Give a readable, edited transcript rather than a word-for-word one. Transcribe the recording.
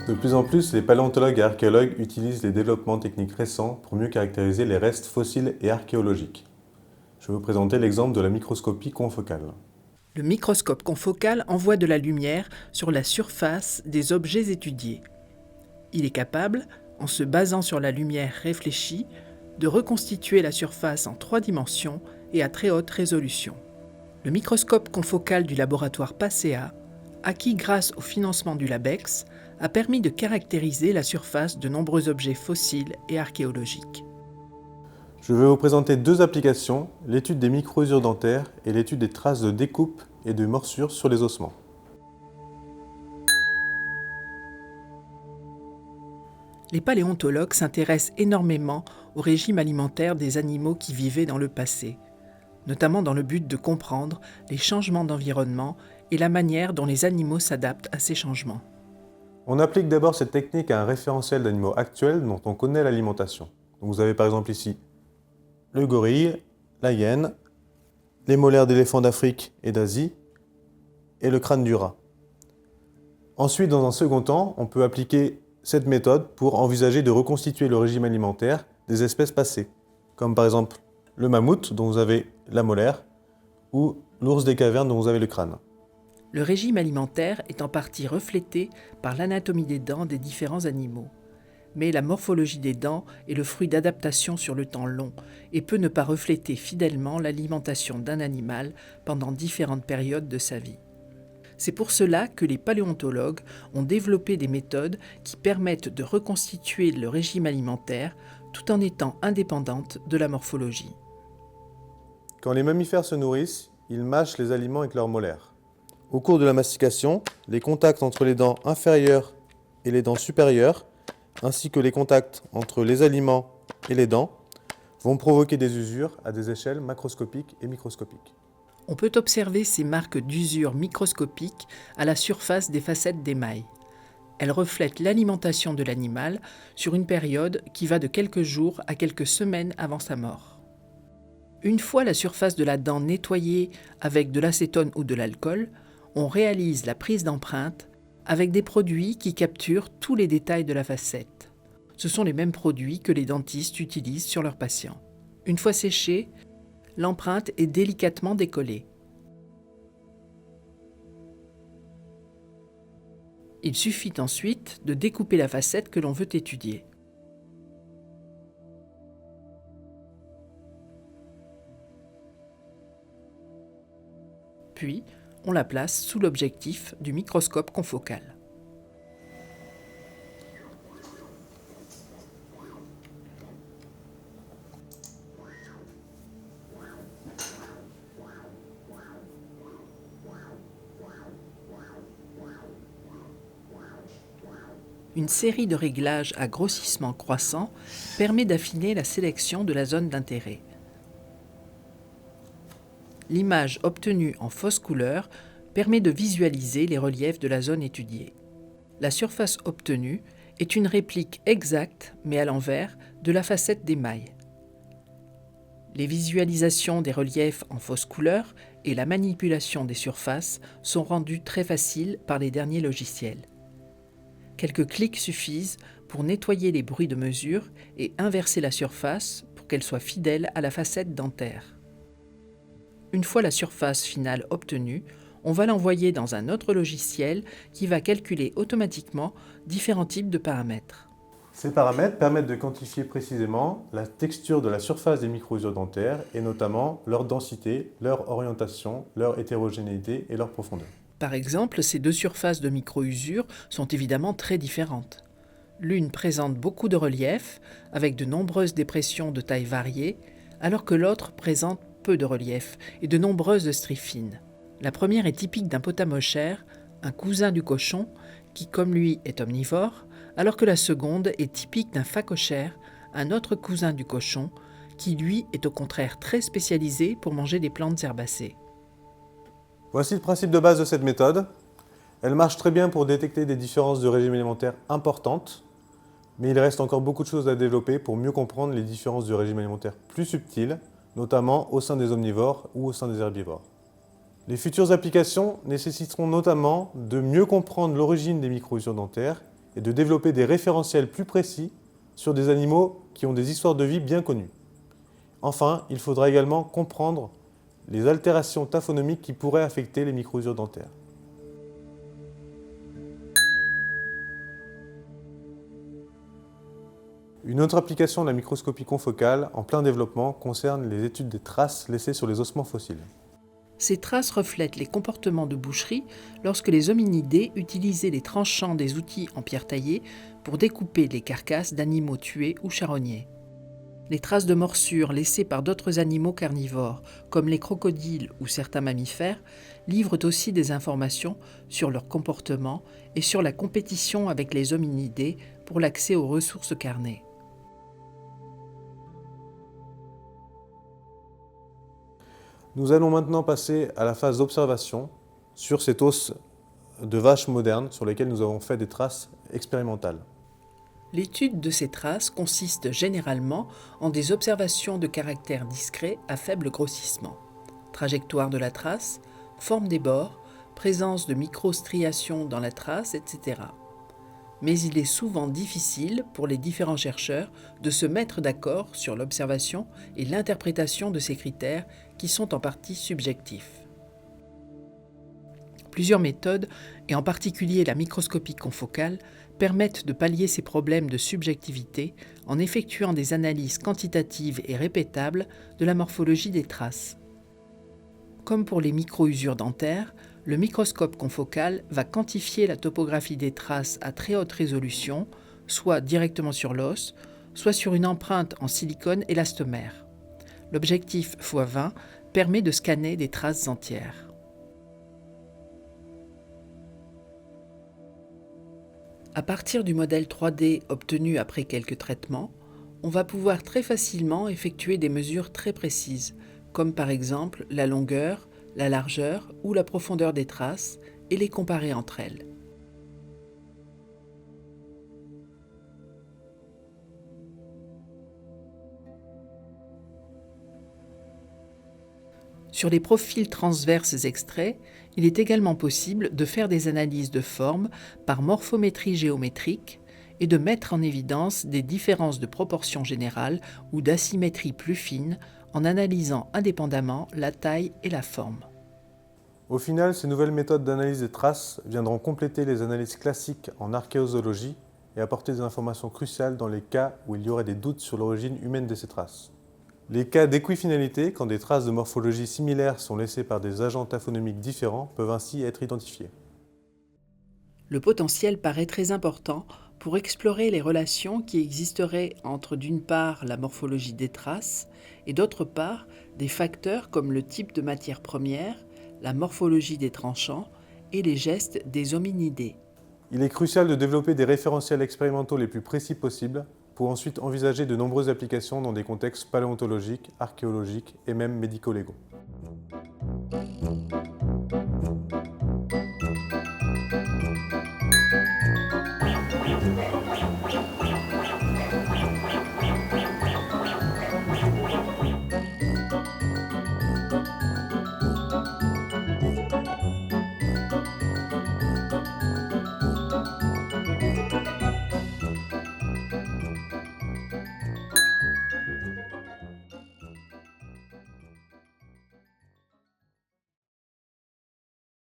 De plus en plus, les paléontologues et archéologues utilisent les développements techniques récents pour mieux caractériser les restes fossiles et archéologiques. Je vais vous présenter l'exemple de la microscopie confocale. Le microscope confocal envoie de la lumière sur la surface des objets étudiés. Il est capable, en se basant sur la lumière réfléchie, de reconstituer la surface en 3 dimensions et à très haute résolution. Le microscope confocal du laboratoire PASEA, acquis grâce au financement du LABEX, a permis de caractériser la surface de nombreux objets fossiles et archéologiques. Je vais vous présenter 2 applications, l'étude des micro-usures dentaires et l'étude des traces de découpe et de morsures sur les ossements. Les paléontologues s'intéressent énormément au régime alimentaire des animaux qui vivaient dans le passé, notamment dans le but de comprendre les changements d'environnement et la manière dont les animaux s'adaptent à ces changements. On applique d'abord cette technique à un référentiel d'animaux actuels dont on connaît l'alimentation. Vous avez par exemple ici le gorille, la hyène, les molaires d'éléphants d'Afrique et d'Asie et le crâne du rat. Ensuite, dans un second temps, on peut appliquer cette méthode pour envisager de reconstituer le régime alimentaire des espèces passées, comme par exemple le mammouth dont vous avez la molaire ou l'ours des cavernes dont vous avez le crâne. Le régime alimentaire est en partie reflété par l'anatomie des dents des différents animaux. Mais la morphologie des dents est le fruit d'adaptations sur le temps long et peut ne pas refléter fidèlement l'alimentation d'un animal pendant différentes périodes de sa vie. C'est pour cela que les paléontologues ont développé des méthodes qui permettent de reconstituer le régime alimentaire tout en étant indépendantes de la morphologie. Quand les mammifères se nourrissent, ils mâchent les aliments avec leurs molaires. Au cours de la mastication, les contacts entre les dents inférieures et les dents supérieures, ainsi que les contacts entre les aliments et les dents, vont provoquer des usures à des échelles macroscopiques et microscopiques. On peut observer ces marques d'usure microscopiques à la surface des facettes d'émail. Elles reflètent l'alimentation de l'animal sur une période qui va de quelques jours à quelques semaines avant sa mort. Une fois la surface de la dent nettoyée avec de l'acétone ou de l'alcool, on réalise la prise d'empreinte avec des produits qui capturent tous les détails de la facette. Ce sont les mêmes produits que les dentistes utilisent sur leurs patients. Une fois séchée, l'empreinte est délicatement décollée. Il suffit ensuite de découper la facette que l'on veut étudier. Puis, on la place sous l'objectif du microscope confocal. Une série de réglages à grossissement croissant permet d'affiner la sélection de la zone d'intérêt. L'image obtenue en fausse couleur permet de visualiser les reliefs de la zone étudiée. La surface obtenue est une réplique exacte, mais à l'envers, de la facette d'émail. Les visualisations des reliefs en fausse couleur et la manipulation des surfaces sont rendues très faciles par les derniers logiciels. Quelques clics suffisent pour nettoyer les bruits de mesure et inverser la surface pour qu'elle soit fidèle à la facette dentaire. Une fois la surface finale obtenue, on va l'envoyer dans un autre logiciel qui va calculer automatiquement différents types de paramètres. Ces paramètres permettent de quantifier précisément la texture de la surface des micro-usures dentaires et notamment leur densité, leur orientation, leur hétérogénéité et leur profondeur. Par exemple, ces 2 surfaces de micro-usure sont évidemment très différentes. L'une présente beaucoup de relief, avec de nombreuses dépressions de taille variée, alors que l'autre présente peu de relief et de nombreuses stries fines. La première est typique d'un potamochère, un cousin du cochon, qui comme lui est omnivore, alors que la seconde est typique d'un phacochère, un autre cousin du cochon, qui lui est au contraire très spécialisé pour manger des plantes herbacées. Voici le principe de base de cette méthode. Elle marche très bien pour détecter des différences de régime alimentaire importantes, mais il reste encore beaucoup de choses à développer pour mieux comprendre les différences de régime alimentaire plus subtiles, notamment au sein des omnivores ou au sein des herbivores. Les futures applications nécessiteront notamment de mieux comprendre l'origine des micro-usures dentaires et de développer des référentiels plus précis sur des animaux qui ont des histoires de vie bien connues. Enfin, il faudra également comprendre les altérations taphonomiques qui pourraient affecter les micro-usures dentaires. Une autre application de la microscopie confocale en plein développement concerne les études des traces laissées sur les ossements fossiles. Ces traces reflètent les comportements de boucherie lorsque les hominidés utilisaient les tranchants des outils en pierre taillée pour découper les carcasses d'animaux tués ou charognés. Les traces de morsures laissées par d'autres animaux carnivores, comme les crocodiles ou certains mammifères, livrent aussi des informations sur leur comportement et sur la compétition avec les hominidés pour l'accès aux ressources carnées. Nous allons maintenant passer à la phase d'observation sur cet os de vache moderne sur lequel nous avons fait des traces expérimentales. L'étude de ces traces consiste généralement en des observations de caractère discret à faible grossissement. Trajectoire de la trace, forme des bords, présence de microstriations dans la trace, etc. Mais il est souvent difficile pour les différents chercheurs de se mettre d'accord sur l'observation et l'interprétation de ces critères qui sont en partie subjectifs. Plusieurs méthodes, et en particulier la microscopie confocale, permettent de pallier ces problèmes de subjectivité en effectuant des analyses quantitatives et répétables de la morphologie des traces. Comme pour les micro-usures dentaires, le microscope confocal va quantifier la topographie des traces à très haute résolution, soit directement sur l'os, soit sur une empreinte en silicone élastomère. L'objectif x20 permet de scanner des traces entières. À partir du modèle 3D obtenu après quelques traitements, on va pouvoir très facilement effectuer des mesures très précises, comme par exemple la longueur, la largeur ou la profondeur des traces, et les comparer entre elles. Sur les profils transverses extraits, il est également possible de faire des analyses de forme par morphométrie géométrique et de mettre en évidence des différences de proportion générale ou d'asymétrie plus fine en analysant indépendamment la taille et la forme. Au final, ces nouvelles méthodes d'analyse des traces viendront compléter les analyses classiques en archéozoologie et apporter des informations cruciales dans les cas où il y aurait des doutes sur l'origine humaine de ces traces. Les cas d'équifinalité, quand des traces de morphologie similaires sont laissées par des agents taphonomiques différents, peuvent ainsi être identifiés. Le potentiel paraît très important pour explorer les relations qui existeraient entre d'une part la morphologie des traces et d'autre part des facteurs comme le type de matière première, la morphologie des tranchants et les gestes des hominidés. Il est crucial de développer des référentiels expérimentaux les plus précis possibles pour ensuite envisager de nombreuses applications dans des contextes paléontologiques, archéologiques et même médico-légaux.